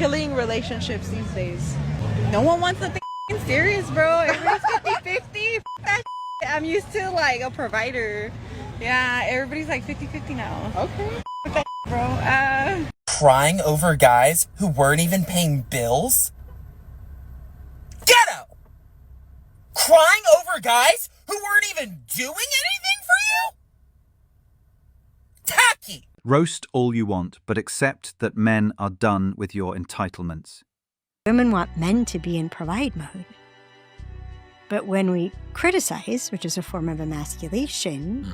killing relationships these days. No one wants something serious, bro. Everybody's 50-50. That shit. I'm used to like a provider. Yeah, everybody's like 50-50 now. Okay. That shit, bro. Crying over guys who weren't even paying bills? Ghetto! Crying over guys who weren't even doing anything for you? Tacky! Roast all you want, but accept that men are done with your entitlements. Women want men to be in provide mode. But when we criticize, which is a form of emasculation,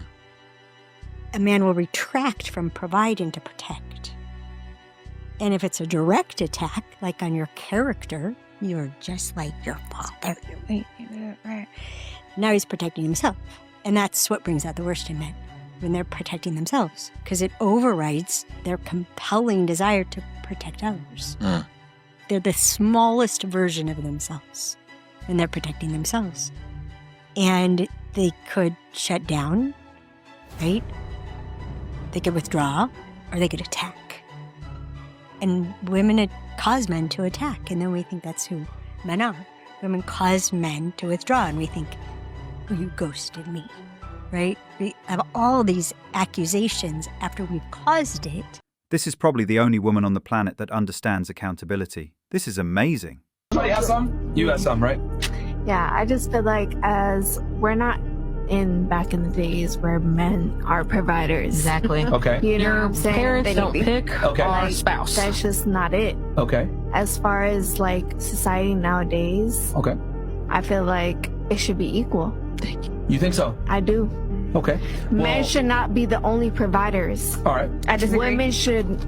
a man will retract from providing to protect. And if it's a direct attack, like on your character, you're just like your father. Now he's protecting himself. And that's what brings out the worst in men, when they're protecting themselves, because it overrides their compelling desire to protect others. They're the smallest version of themselves, and they're protecting themselves. And they could shut down, right? They could withdraw, or they could attack. And women cause men to attack, and then we think that's who men are. Women cause men to withdraw, and we think, oh, you ghosted me, right? We have all these accusations after we've caused it. This is probably the only woman on the planet that understands accountability. This is amazing. Somebody has some? You got some, right? Yeah, I just feel like as we're not back in the days where men are providers. Exactly. Okay. You know what I'm saying? Parents don't pick our spouse. That's just not it. Okay. As far as like society nowadays, Okay. I feel like it should be equal. You think so? I do. Okay. Men should not be the only providers. All right. I disagree.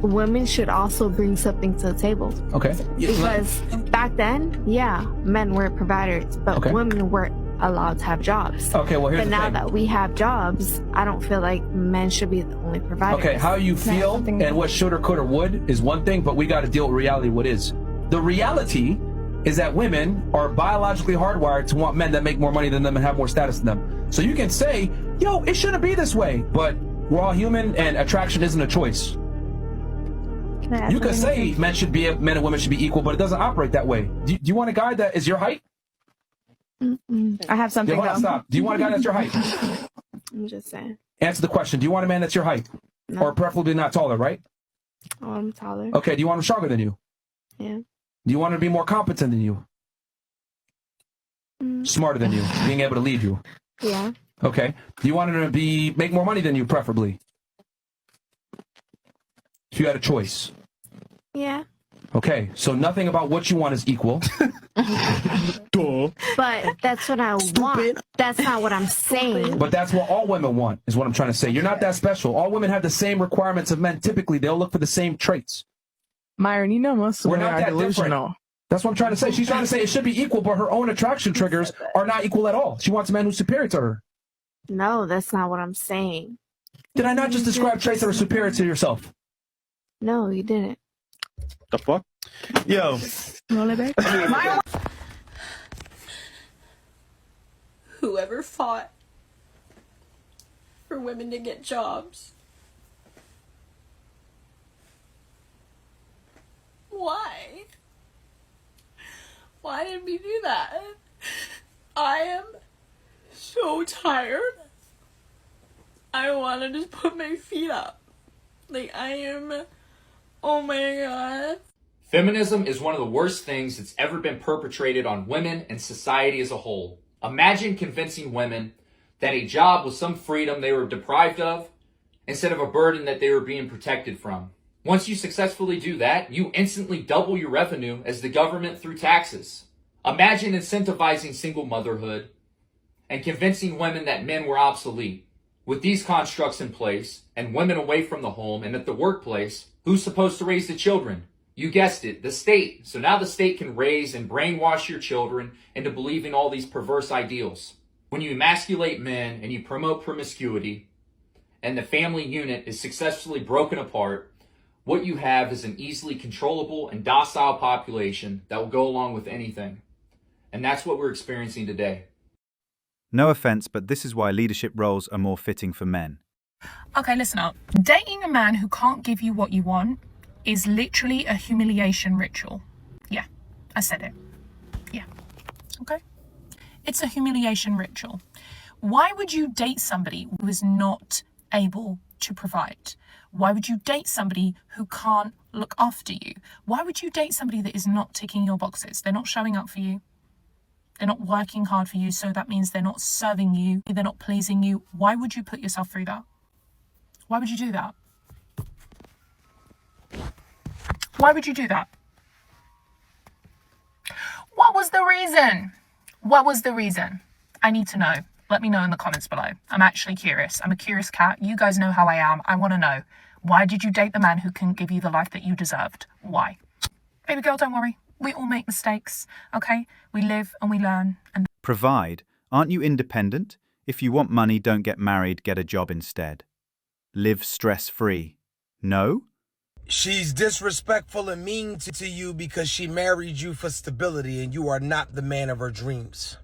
Women should also bring something to the table. Okay. Because back then, yeah, men were providers, but Okay. women weren't allowed to have jobs. Okay, well, here's But the now thing. that we have jobs, I don't feel like men should be the only providers. Okay, how you feel and what should or could or would is one thing, but we got to deal with reality, what is. The reality is that women are biologically hardwired to want men that make more money than them and have more status than them. So you can say, yo, it shouldn't be this way, but we're all human and attraction isn't a choice. You could say men and women should be equal, but it doesn't operate that way. Do you want a guy that is your height? I have something. Hold on, stop. Do you want a guy that's your height? I'm just saying. Answer the question. Do you want a man that's your height? No. Or preferably not taller, right? Oh, I'm taller. Okay, do you want him stronger than you? Yeah. Do you want him to be more competent than you? Smarter than you? Being able to lead you? Yeah. Okay. Do you want him to make more money than you, preferably? If you had a choice. Yeah. Okay, so nothing about what you want is equal. But that's what I want. That's not what I'm saying. But that's what all women want, is what I'm trying to say. You're not that special. All women have the same requirements of men. Typically, they'll look for the same traits. Myron, you know most We're women not are that delusional. different. That's what I'm trying to say. She's trying to say it should be equal, but her own attraction triggers are not equal at all. She wants a man who's superior to her. No, that's not what I'm saying. Did I not just describe traits that are superior to yourself? No, you didn't. The fuck? Yo. Whoever fought for women to get jobs. Why? Why did we do that? I am so tired. I want to just put my feet up. Like, I am... Oh my god. Feminism is one of the worst things that's ever been perpetrated on women and society as a whole. Imagine convincing women that a job was some freedom they were deprived of instead of a burden that they were being protected from. Once you successfully do that, you instantly double your revenue as the government through taxes. Imagine incentivizing single motherhood and convincing women that men were obsolete. With these constructs in place and women away from the home and at the workplace, who's supposed to raise the children? You guessed it, the state. So now the state can raise and brainwash your children into believing all these perverse ideals. When you emasculate men and you promote promiscuity and the family unit is successfully broken apart, what you have is an easily controllable and docile population that will go along with anything. And that's what we're experiencing today. No offense, but this is why leadership roles are more fitting for men. Okay, listen up. Dating a man who can't give you what you want is literally a humiliation ritual. Yeah, I said it. Yeah, okay. It's a humiliation ritual. Why would you date somebody who is not able to provide? Why would you date somebody who can't look after you? Why would you date somebody that is not ticking your boxes? They're not showing up for you. They're not working hard for you, so that means they're not serving you. They're not pleasing you. Why would you put yourself through that? Why would you do that? Why would you do that? What was the reason? What was the reason? I need to know. Let me know in the comments below. I'm actually curious. I'm a curious cat. You guys know how I am. I want to know. Why did you date the man who couldn't give you the life that you deserved? Why? Baby girl, don't worry. We all make mistakes, okay? We live and we learn. And Provide. Aren't you independent? If you want money, don't get married, get a job instead. Live stress-free. No? She's disrespectful and mean to you because she married you for stability and you are not the man of her dreams.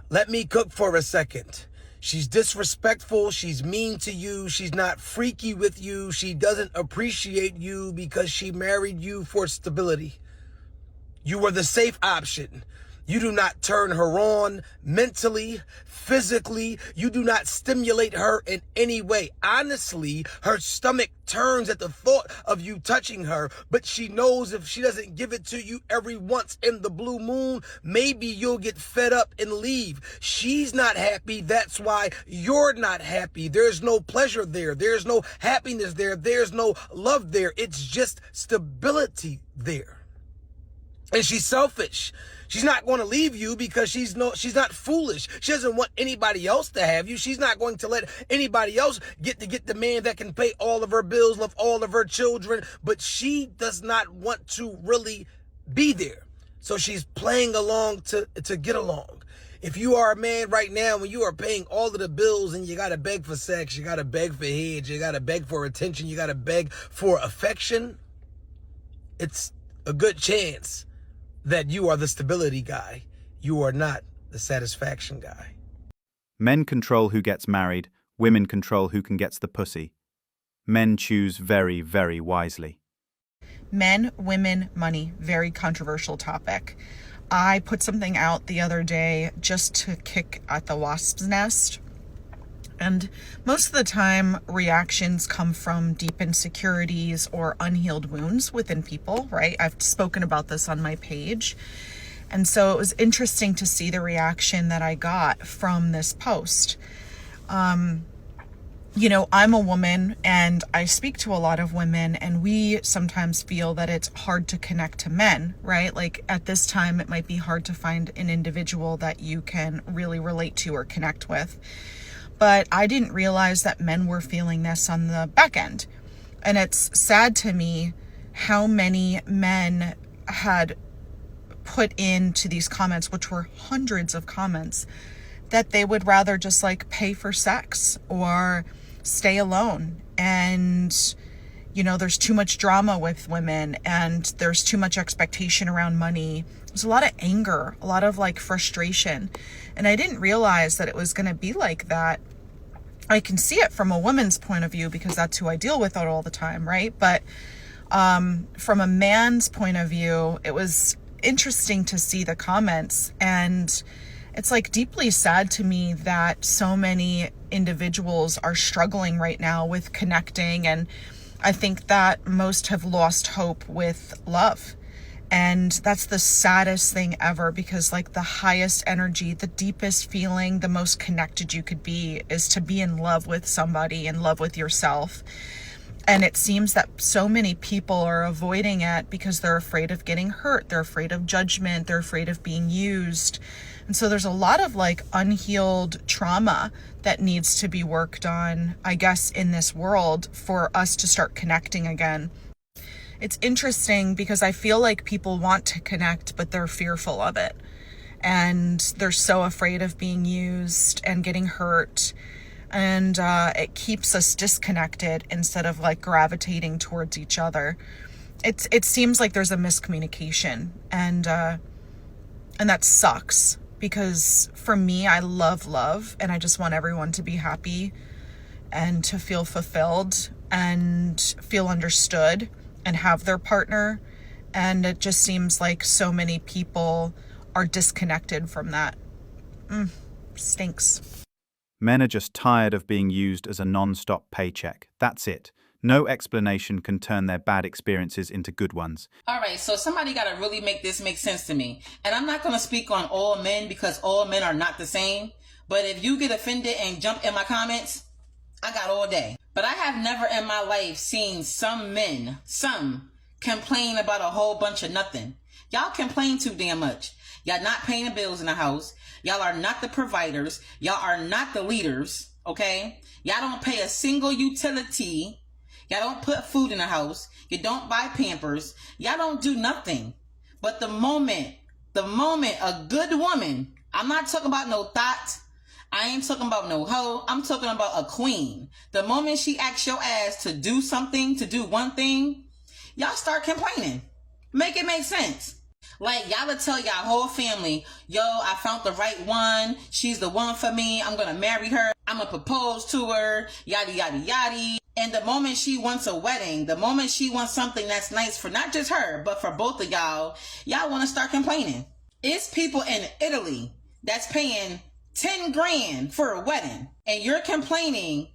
Let me cook for a second. She's disrespectful. She's mean to you. She's not freaky with you. She doesn't appreciate you because she married you for stability. You were the safe option. You do not turn her on mentally, physically. You do not stimulate her in any way. Honestly, her stomach turns at the thought of you touching her, but she knows if she doesn't give it to you every once in the blue moon, maybe you'll get fed up and leave. She's not happy. That's why you're not happy. There's no pleasure there. There's no happiness there. There's no love there. It's just stability there. And she's selfish. She's not going to leave you because she's not foolish. She doesn't want anybody else to have you. She's not going to let anybody else get the man that can pay all of her bills, love all of her children. But she does not want to really be there. So she's playing along to get along. If you are a man right now and you are paying all of the bills and you got to beg for sex, you got to beg for head, you got to beg for attention, you got to beg for affection, it's a good chance that you are the stability guy. You are not the satisfaction guy. Men control who gets married, women control who can gets the pussy. Men choose very, very wisely. Men, women, money. Very controversial topic. I put something out the other day just to kick at the wasp's nest. And most of the time, reactions come from deep insecurities or unhealed wounds within people, right? I've spoken about this on my page. And so it was interesting to see the reaction that I got from this post. You know, I'm a woman and I speak to a lot of women, and we sometimes feel that it's hard to connect to men, right? Like at this time, it might be hard to find an individual that you can really relate to or connect with. But I didn't realize that men were feeling this on the back end. And it's sad to me how many men had put into these comments, which were hundreds of comments, that they would rather just like pay for sex or stay alone. And, you know, there's too much drama with women and there's too much expectation around money. There's a lot of anger, a lot of like frustration. And I didn't realize that it was going to be like that. I can see it from a woman's point of view because that's who I deal with all the time, right? But from a man's point of view, it was interesting to see the comments. And it's like deeply sad to me that so many individuals are struggling right now with connecting. And I think that most have lost hope with love. And that's the saddest thing ever, because like the highest energy, the deepest feeling, the most connected you could be is to be in love with somebody, in love with yourself. And it seems that so many people are avoiding it because they're afraid of getting hurt. They're afraid of judgment. They're afraid of being used. And so there's a lot of like unhealed trauma that needs to be worked on, I guess, in this world for us to start connecting again. It's interesting because I feel like people want to connect, but they're fearful of it. And they're so afraid of being used and getting hurt. And it keeps us disconnected instead of like gravitating towards each other. It seems like there's a miscommunication, and that sucks, because for me, I love love and I just want everyone to be happy and to feel fulfilled and feel understood and have their partner. And it just seems like so many people are disconnected from that. Stinks. Men are just tired of being used as a non-stop paycheck. That's it. No explanation can turn their bad experiences into good ones. All right, so somebody got to really make this make sense to me. And I'm not going to speak on all men because all men are not the same. But if you get offended and jump in my comments, I got all day. But I have never in my life seen some men, complain about a whole bunch of nothing. Y'all complain too damn much. Y'all not paying the bills in the house. Y'all are not the providers. Y'all are not the leaders, okay? Y'all don't pay a single utility. Y'all don't put food in the house. You don't buy Pampers. Y'all don't do nothing. But the moment a good woman, I'm not talking about no thought. I ain't talking about no hoe. I'm talking about a queen. The moment she asks your ass to do something, to do one thing, y'all start complaining. Make it make sense. Like, y'all will tell y'all whole family, yo, I found the right one. She's the one for me. I'm going to marry her. I'm going to propose to her. Yada, yada, yada. And the moment she wants a wedding, the moment she wants something that's nice for not just her, but for both of y'all, y'all want to start complaining. It's people in Italy that's paying 10 grand for a wedding. And you're complaining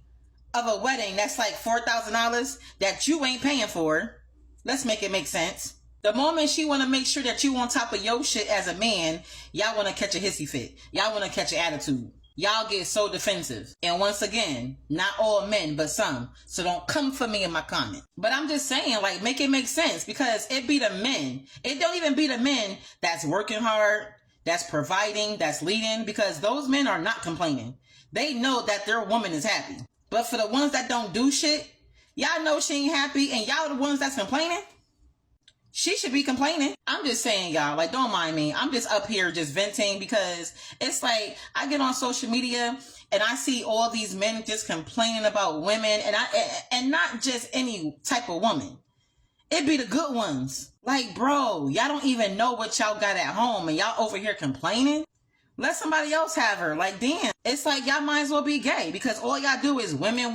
of a wedding that's like $4,000 that you ain't paying for. Let's make it make sense. The moment she want to make sure that you on top of your shit as a man, y'all want to catch a hissy fit. Y'all want to catch an attitude. Y'all get so defensive. And once again, not all men, but some. So don't come for me in my comment. But I'm just saying, like, make it make sense because it be the men. It don't even be the men that's working hard, that's providing, that's leading, because those men are not complaining. They know that their woman is happy. But for the ones that don't do shit, y'all know she ain't happy and y'all the ones that's complaining. She should be complaining. I'm just saying, y'all, like, don't mind me. I'm just up here just venting because it's like I get on social media and I see all these men just complaining about women and not just any type of woman. It be the good ones. Like, bro, y'all don't even know what y'all got at home and y'all over here complaining. Let somebody else have her. Like, damn. It's like y'all might as well be gay because all y'all do is women.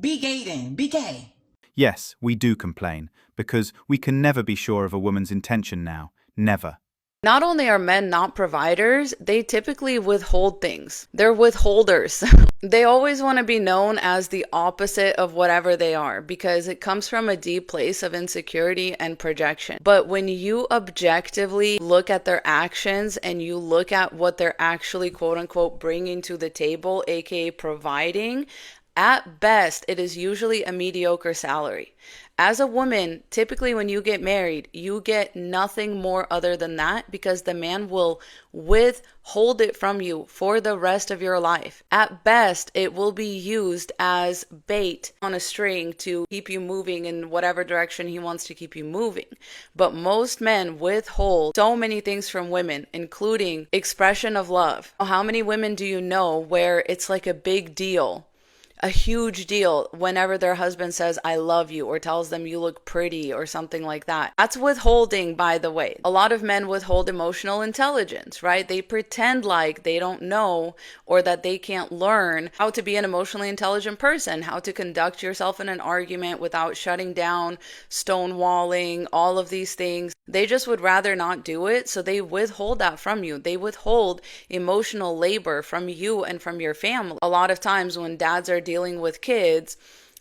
Be gay then. Be gay. Yes, we do complain, because we can never be sure of a woman's intention now. Never. Not only are men not providers, they typically withhold things. They're withholders. They always want to be known as the opposite of whatever they are because it comes from a deep place of insecurity and projection. But when you objectively look at their actions and you look at what they're actually quote unquote bringing to the table, aka providing, at best, it is usually a mediocre salary. As a woman, typically when you get married, you get nothing more other than that because the man will withhold it from you for the rest of your life. At best, it will be used as bait on a string to keep you moving in whatever direction he wants to keep you moving. But most men withhold so many things from women, including expression of love. How many women do you know where it's like a big deal? A huge deal whenever their husband says, I love you, or tells them you look pretty or something like that. That's withholding, by the way. A lot of men withhold emotional intelligence, right? They pretend like they don't know or that they can't learn how to be an emotionally intelligent person, how to conduct yourself in an argument without shutting down, stonewalling, all of these things. They just would rather not do it, so they withhold that from you. They withhold emotional labor from you and from your family. A lot of times when dads are dealing with kids,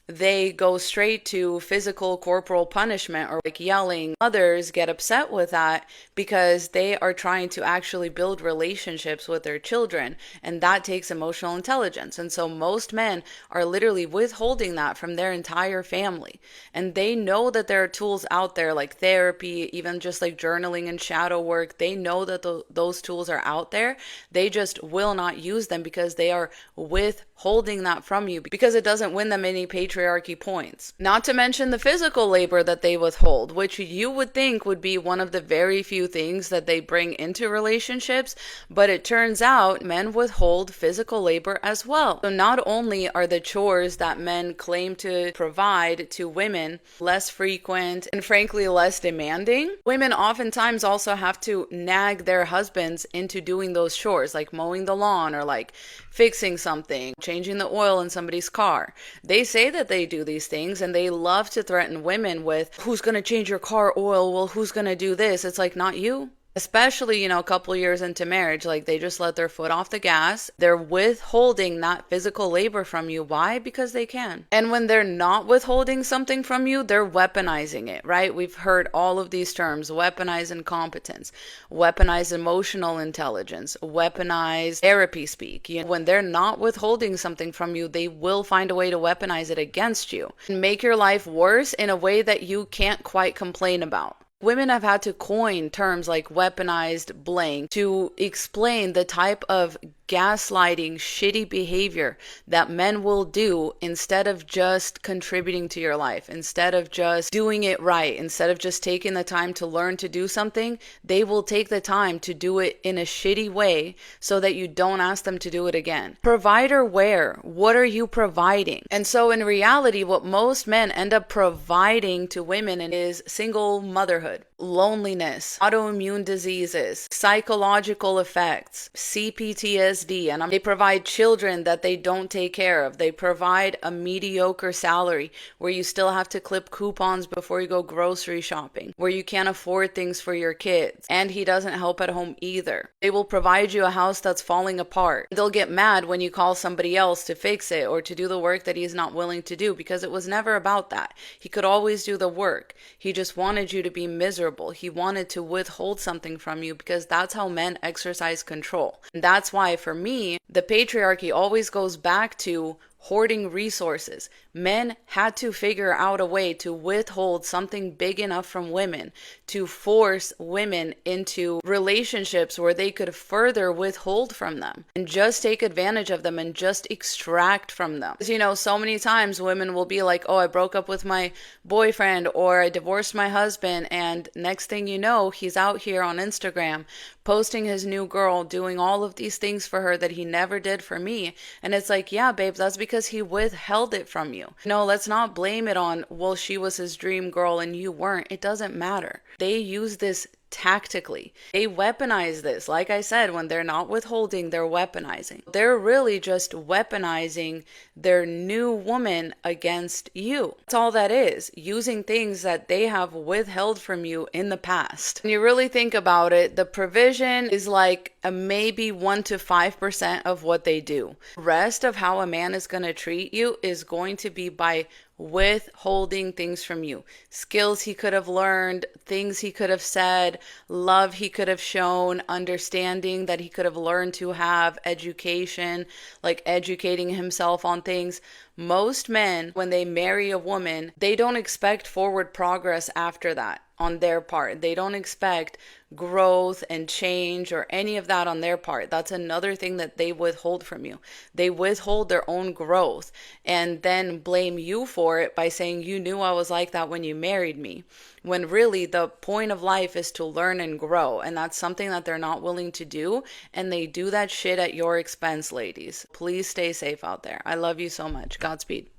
they go straight to physical corporal punishment or like yelling. Others get upset with that because they are trying to actually build relationships with their children, and that takes emotional intelligence. And so most men are literally withholding that from their entire family, and they know that there are tools out there like therapy, even just like journaling and shadow work. They know that those tools are out there. They just will not use them because they are withholding that from you because it doesn't win them any patriarchy points. Not to mention the physical labor that they withhold, which you would think would be one of the very few things that they bring into relationships, but it turns out men withhold physical labor as well. So not only are the chores that men claim to provide to women less frequent and frankly less demanding, women oftentimes also have to nag their husbands into doing those chores, like mowing the lawn or like fixing something, changing the oil in somebody's car. They say that that they do these things, and they love to threaten women with, who's going to change your car oil? Well, who's going to do this? It's like, not you. Especially, a couple years into marriage, like they just let their foot off the gas. They're withholding that physical labor from you. Why? Because they can. And when they're not withholding something from you, they're weaponizing it, right? We've heard all of these terms: weaponize incompetence, weaponize emotional intelligence, weaponize therapy speak. When they're not withholding something from you, they will find a way to weaponize it against you and make your life worse in a way that you can't quite complain about. Women have had to coin terms like weaponized blank to explain the type of gaslighting, shitty behavior that men will do instead of just contributing to your life, instead of just doing it right, instead of just taking the time to learn to do something. They will take the time to do it in a shitty way so that you don't ask them to do it again. Provider where? What are you providing? And so in reality, what most men end up providing to women is single motherhood, loneliness, autoimmune diseases, psychological effects, CPTSD, and they provide children that they don't take care of. They provide a mediocre salary where you still have to clip coupons before you go grocery shopping, where you can't afford things for your kids, and he doesn't help at home either. They will provide you a house that's falling apart. They'll get mad when you call somebody else to fix it or to do the work that he's not willing to do, because it was never about that. He could always do the work. He just wanted you to be miserable. He wanted to withhold something from you, because that's how men exercise control. And that's why, for me, the patriarchy always goes back to hoarding resources. Men had to figure out a way to withhold something big enough from women to force women into relationships where they could further withhold from them and just take advantage of them and just extract from them. So many times women will be like, oh, I broke up with my boyfriend, or I divorced my husband, and next thing you know, he's out here on Instagram posting his new girl, doing all of these things for her that he never did for me. And it's like, yeah, babe, that's because he withheld it from you. No, let's not blame it on, well, she was his dream girl and you weren't. It doesn't matter. They use this tactically. They weaponize this. Like I said, when they're not withholding, they're weaponizing. They're really just weaponizing their new woman against you. That's all that is. Using things that they have withheld from you in the past. When you really think about it, the provision is like a maybe 1 to 5% of what they do. The rest of how a man is going to treat you is going to be by withholding things from you. Skills he could have learned, things he could have said, love he could have shown, understanding that he could have learned to have, education, like educating himself on things. Most men, when they marry a woman, they don't expect forward progress after that on their part. They don't expect growth and change or any of that on their part. That's another thing that they withhold from you. They withhold their own growth and then blame you for it by saying, you knew I was like that when you married me. When really the point of life is to learn and grow. And that's something that they're not willing to do. And they do that shit at your expense, ladies. Please stay safe out there. I love you so much. Godspeed.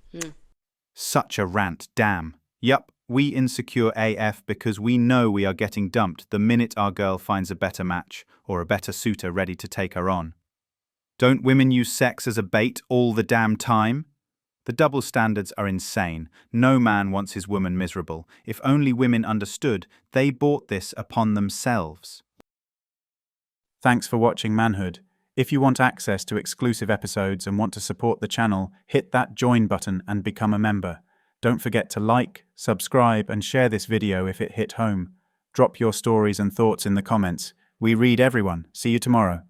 Such a rant, damn. Yup, we insecure AF because we know we are getting dumped the minute our girl finds a better match or a better suitor ready to take her on. Don't women use sex as a bait all the damn time? The double standards are insane. No man wants his woman miserable. If only women understood, they brought this upon themselves. Thanks for watching Manhood. If you want access to exclusive episodes and want to support the channel, hit that join button and become a member. Don't forget to like, subscribe, and share this video if it hit home. Drop your stories and thoughts in the comments. We read everyone. See you tomorrow.